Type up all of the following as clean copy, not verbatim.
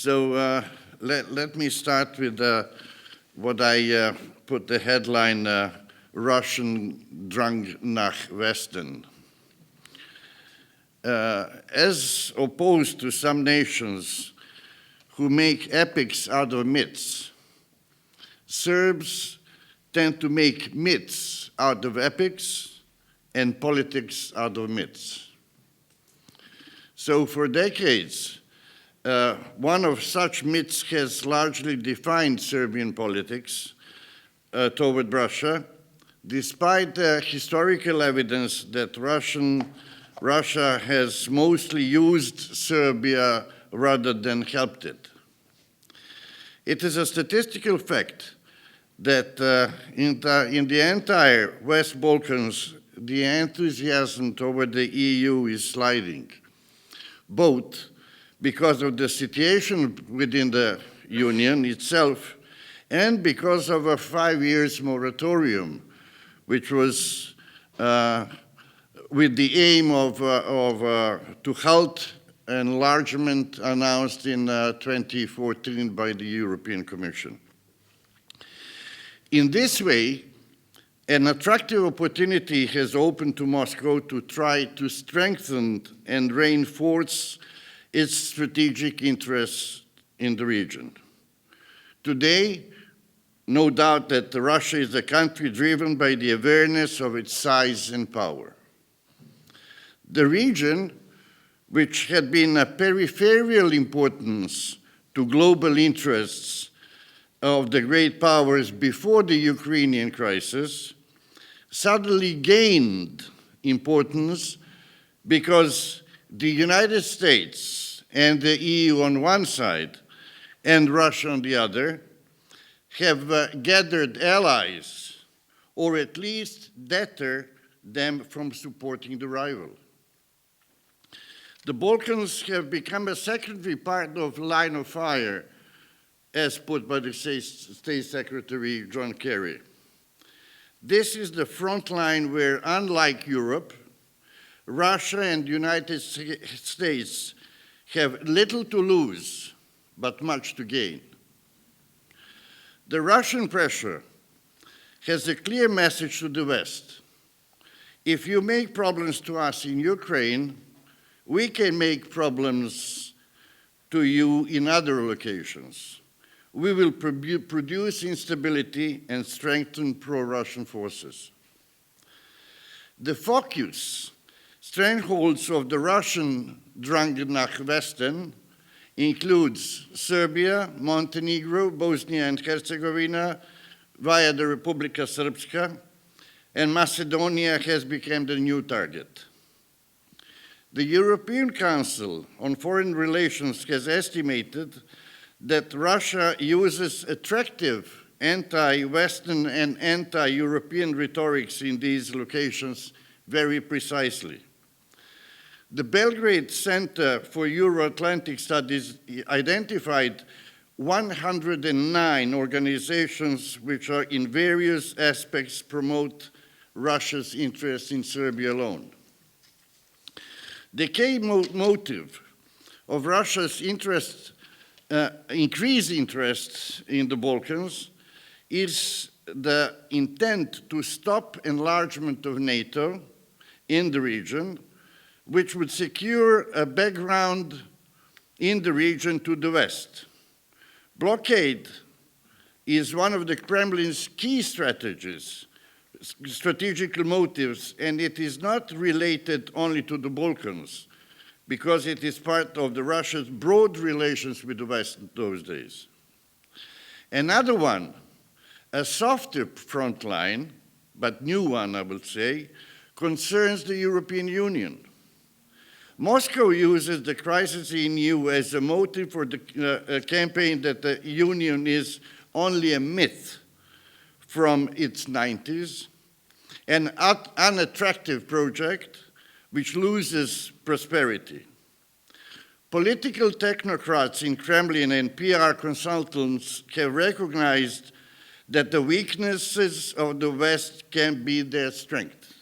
Let me start with what I put the headline, Russian drunk nach Westen. As opposed to some nations who make epics out of myths, Serbs tend to make myths out of epics and politics out of myths. So for decades, one of such myths has largely defined Serbian politics toward Russia, despite the historical evidence that Russia has mostly used Serbia rather than helped it. It is a statistical fact that in the entire West Balkans, the enthusiasm toward the EU is sliding, both because of the situation within the Union itself and because of a 5-year moratorium, which was with the aim to halt enlargement announced in 2014 by the European Commission. In this way, an attractive opportunity has opened to Moscow to try to strengthen and reinforce its strategic interests in the region. Today, no doubt that Russia is a country driven by the awareness of its size and power. The region, which had been a peripheral importance to global interests of the great powers before the Ukrainian crisis, suddenly gained importance because the United States and the EU on one side and Russia on the other have gathered allies, or at least deter them from supporting the rival. The Balkans have become a secondary part of line of fire, as put by the State Secretary John Kerry. This is the front line where, unlike Europe, Russia and the United States have little to lose, but much to gain. The Russian pressure has a clear message to the West. If you make problems to us in Ukraine, we can make problems to you in other locations. We will produce instability and strengthen pro-Russian forces. The focus, strongholds of the Russian drunk nach Westen includes Serbia, Montenegro, Bosnia and Herzegovina via the Republika Srpska, and Macedonia has become the new target. The European Council on Foreign Relations has estimated that Russia uses attractive anti-Western and anti-European rhetorics in these locations very precisely. The Belgrade Center for Euro-Atlantic Studies identified 109 organizations which are in various aspects promote Russia's interests in Serbia alone. The key motive of Russia's increased interest in the Balkans is the intent to stop enlargement of NATO in the region, which would secure a background in the region to the West. Blockade is one of the Kremlin's key strategic motives, and it is not related only to the Balkans, because it is part of the Russia's broad relations with the West in those days. Another one, a softer front line, but new one, I will say, concerns the European Union. Moscow uses the crisis in EU as a motive for the campaign that the Union is only a myth from its 90s, an unattractive project which loses prosperity. Political technocrats in Kremlin and PR consultants have recognized that the weaknesses of the West can be their strength.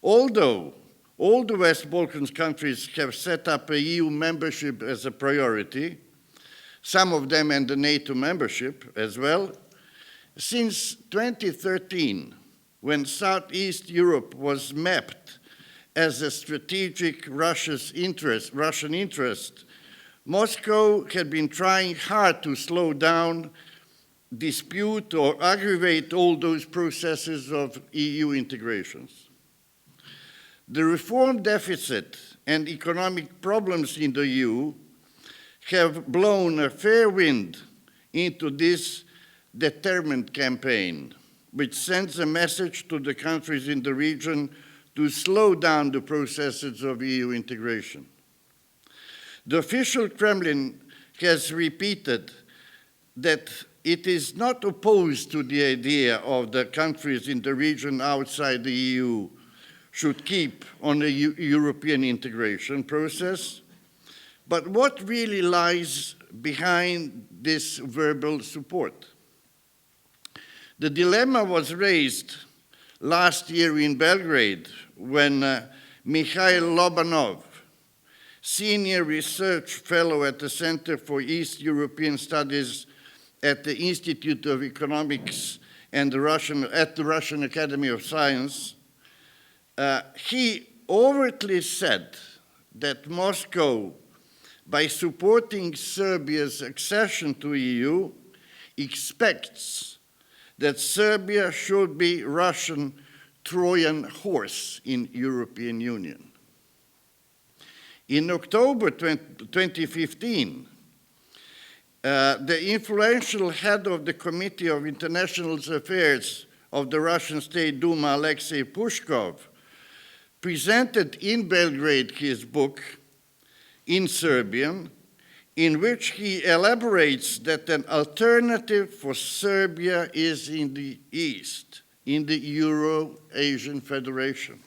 Although All the West Balkans countries have set up a EU membership as a priority, some of them and the NATO membership as well. Since 2013, when Southeast Europe was mapped as a strategic Russian interest, Moscow had been trying hard to slow down, dispute, or aggravate all those processes of EU integrations. The reform deficit and economic problems in the EU have blown a fair wind into this determined campaign, which sends a message to the countries in the region to slow down the processes of EU integration. The official Kremlin has repeated that it is not opposed to the idea of the countries in the region outside the EU should keep on the European integration process. But what really lies behind this verbal support? The dilemma was raised last year in Belgrade when Mikhail Lobanov, senior research fellow at the Center for East European Studies at the Institute of Economics and at the Russian Academy of Science, he overtly said that Moscow, by supporting Serbia's accession to EU, expects that Serbia should be Russian Trojan horse in European Union. In October 2015, the influential head of the Committee of International Affairs of the Russian State Duma, Alexei Pushkov, presented in Belgrade his book, in Serbian, in which he elaborates that an alternative for Serbia is in the East, in the Euro-Asian Federation.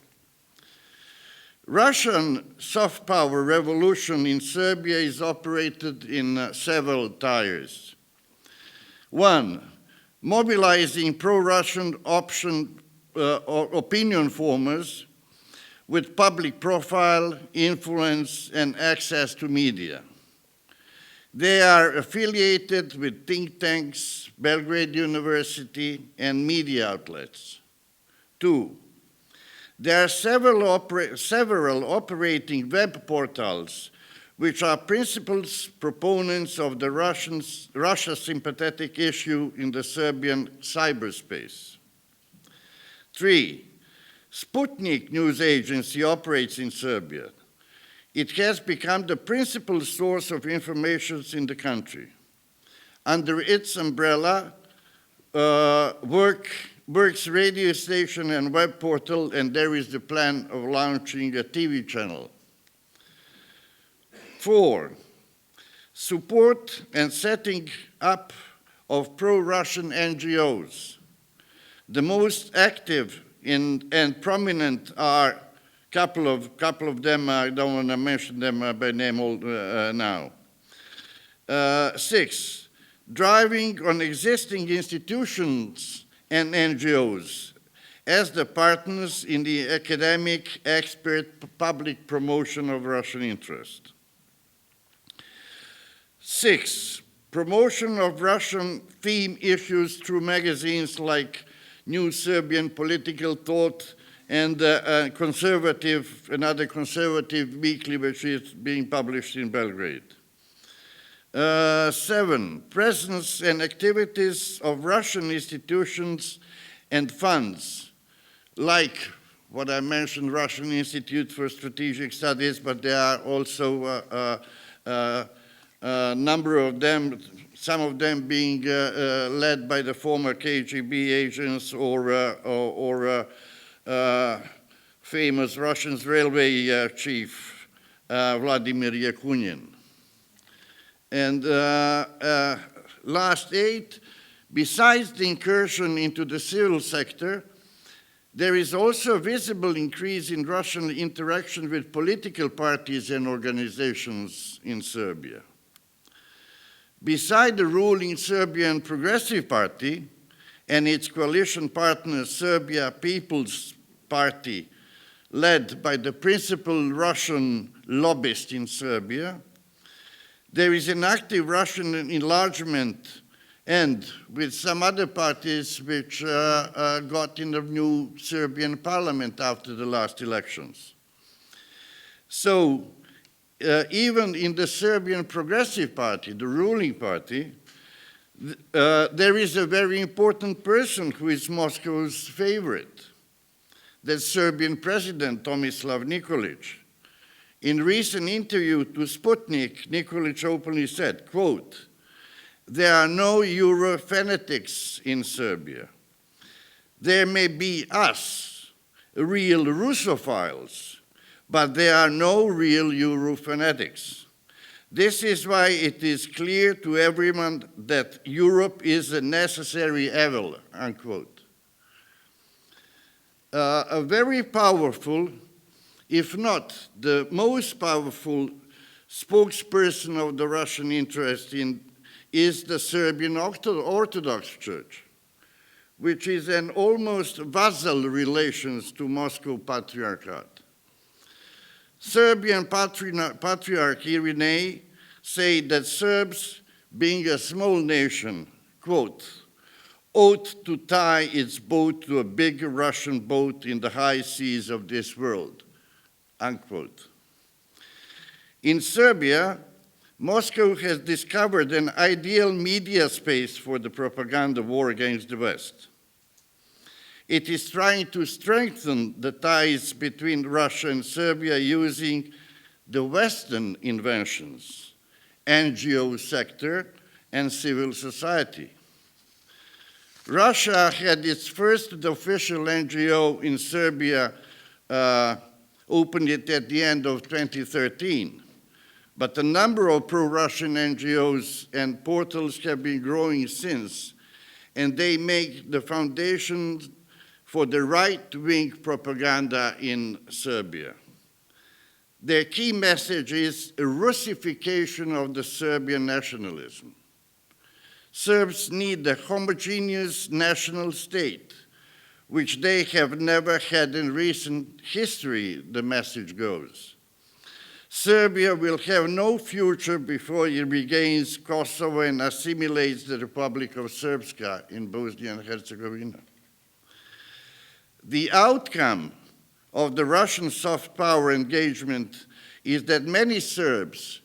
Russian soft power revolution in Serbia is operated in several tiers. One, mobilizing pro-Russian opinion formers with public profile, influence, and access to media. They are affiliated with think tanks, Belgrade University, and media outlets. Two, there are several operating web portals which are principal proponents of the Russia sympathetic issue in the Serbian cyberspace. Three, Sputnik news agency operates in Serbia. It has become the principal source of information in the country. Under its umbrella works radio station and web portal, and there is the plan of launching a TV channel. Four, support and setting up of pro-Russian NGOs. The most active and prominent are couple of them. I don't want to mention them by name now. Six, driving on existing institutions and NGOs as the partners in the academic, expert, public promotion of Russian interest. Six, promotion of Russian theme issues through magazines like New Serbian Political Thought and another conservative weekly which is being published in Belgrade. Seven, presence and activities of Russian institutions and funds, like what I mentioned, Russian Institute for Strategic Studies, but there are also a number of them, some of them being led by the former KGB agents or famous Russian railway chief, Vladimir Yakunin. And last eight, besides the incursion into the civil sector, there is also a visible increase in Russian interaction with political parties and organizations in Serbia. Beside the ruling Serbian Progressive Party and its coalition partner Serbia People's Party, led by the principal Russian lobbyist in Serbia. There is an active Russian enlargement, and with some other parties which got in the new Serbian parliament after the last elections. So even in the Serbian Progressive Party, the ruling party, there is a very important person who is Moscow's favorite, the Serbian president, Tomislav Nikolic. In recent interview to Sputnik, Nikolic openly said, quote, "There are no Euro fanatics in Serbia. There may be us, real Russophiles, but there are no real Euro fanatics. This is why it is clear to everyone that Europe is a necessary evil," unquote. A very powerful, if not the most powerful spokesperson of the Russian interest is the Serbian Orthodox Church, which is an almost vassal relations to Moscow Patriarchate. Serbian Patriarch Irinei said that Serbs, being a small nation, quote, ought to tie its boat to a big Russian boat in the high seas of this world, unquote. In Serbia, Moscow has discovered an ideal media space for the propaganda war against the West. It is trying to strengthen the ties between Russia and Serbia using the Western inventions, NGO sector, and civil society. Russia had its first official NGO in Serbia, opened it at the end of 2013. But the number of pro-Russian NGOs and portals have been growing since, and they make the foundation for the right-wing propaganda in Serbia. Their key message is a Russification of the Serbian nationalism. Serbs need a homogeneous national state, which they have never had in recent history, the message goes. Serbia will have no future before it regains Kosovo and assimilates the Republic of Srpska in Bosnia and Herzegovina. The outcome of the Russian soft power engagement is that many Serbs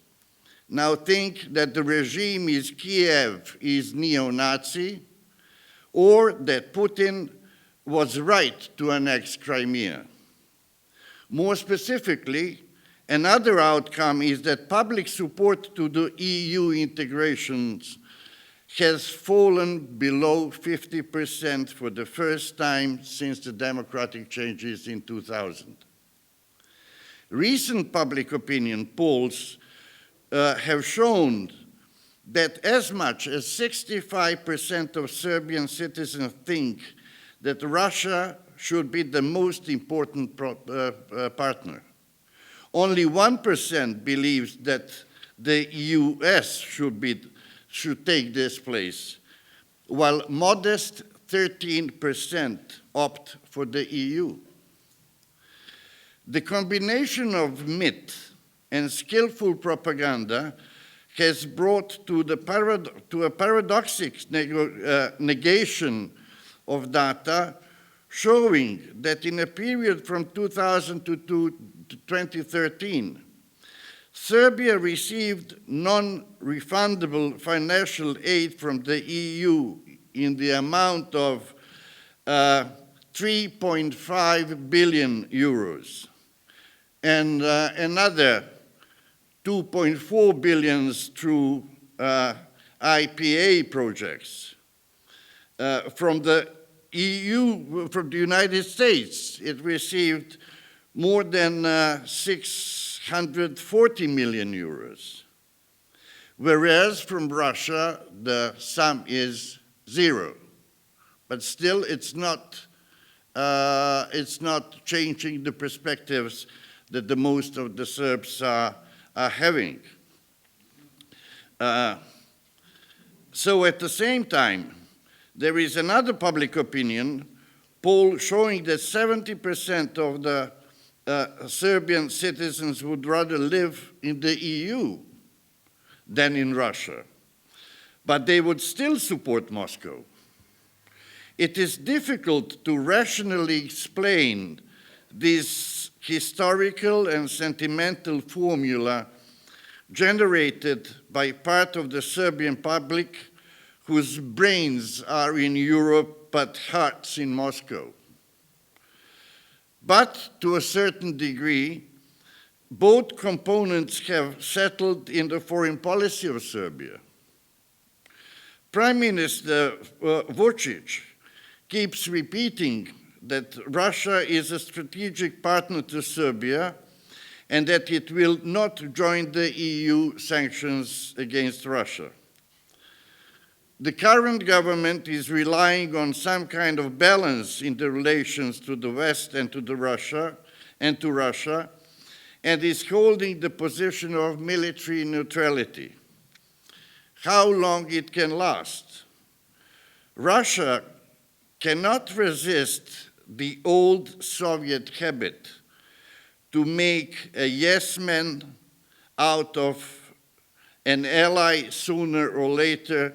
now think that the regime in Kiev is neo-Nazi, or that Putin was right to annex Crimea. More specifically, another outcome is that public support to the EU integrations has fallen below 50% for the first time since the democratic changes in 2000. Recent public opinion polls have shown that as much as 65% of Serbian citizens think that Russia should be the most important partner. Only 1% believes that the US should take this place, while modest 13% opt for the EU. The combination of myth and skillful propaganda has brought to a paradoxical negation of data, showing that in a period from 2000 to 2013, Serbia received non-refundable financial aid from the EU in the amount of 3.5 billion euros, and another 2.4 billion through IPA projects. From the EU, from the United States, it received more than 640 million euros, whereas from Russia, the sum is zero. But still, it's not changing the perspectives that the most of the Serbs are having. So at the same time, there is another public opinion poll showing that 70% of the Serbian citizens would rather live in the EU than in Russia, but they would still support Moscow. It is difficult to rationally explain this historical and sentimental formula generated by part of the Serbian public whose brains are in Europe but hearts in Moscow. But to a certain degree, both components have settled in the foreign policy of Serbia. Prime Minister Vučić keeps repeating that Russia is a strategic partner to Serbia and that it will not join the EU sanctions against Russia. The current government is relying on some kind of balance in the relations to the West and to Russia, and is holding the position of military neutrality. How long it can last? Russia cannot resist the old Soviet habit to make a yes man out of an ally sooner or later.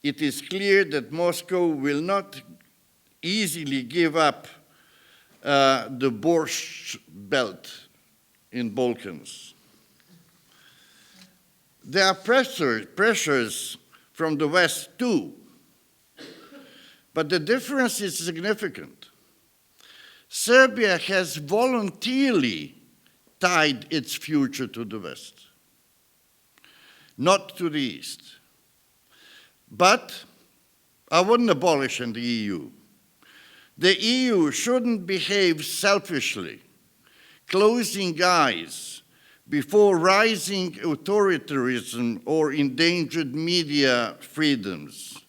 It is clear that Moscow will not easily give up the Borscht Belt in Balkans. There are pressures from the West too, but the difference is significant. Serbia has voluntarily tied its future to the West, not to the East. But I wouldn't abolish the EU. The EU shouldn't behave selfishly, closing eyes before rising authoritarianism or endangered media freedoms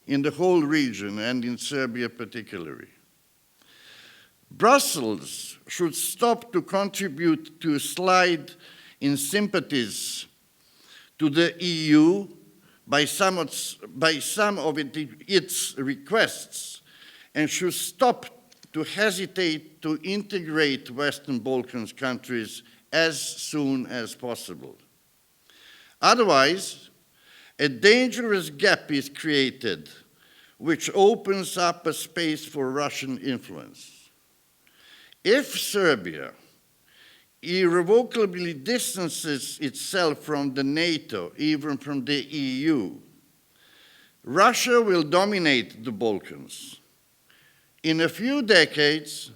in the whole region and in Serbia particularly. Brussels should stop to contribute to a slide in sympathies to the EU by some of its requests, and should stop to hesitate to integrate Western Balkans countries as soon as possible. Otherwise, a dangerous gap is created, which opens up a space for Russian influence. If Serbia irrevocably distances itself from the NATO, even from the EU, Russia will dominate the Balkans. In a few decades,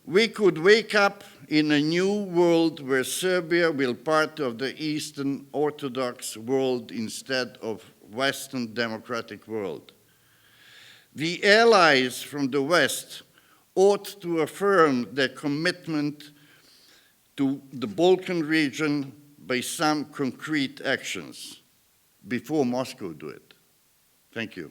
we could wake up in a new world where Serbia will be part of the Eastern Orthodox world instead of Western democratic world. The allies from the West ought to affirm their commitment to the Balkan region by some concrete actions before Moscow do it. Thank you.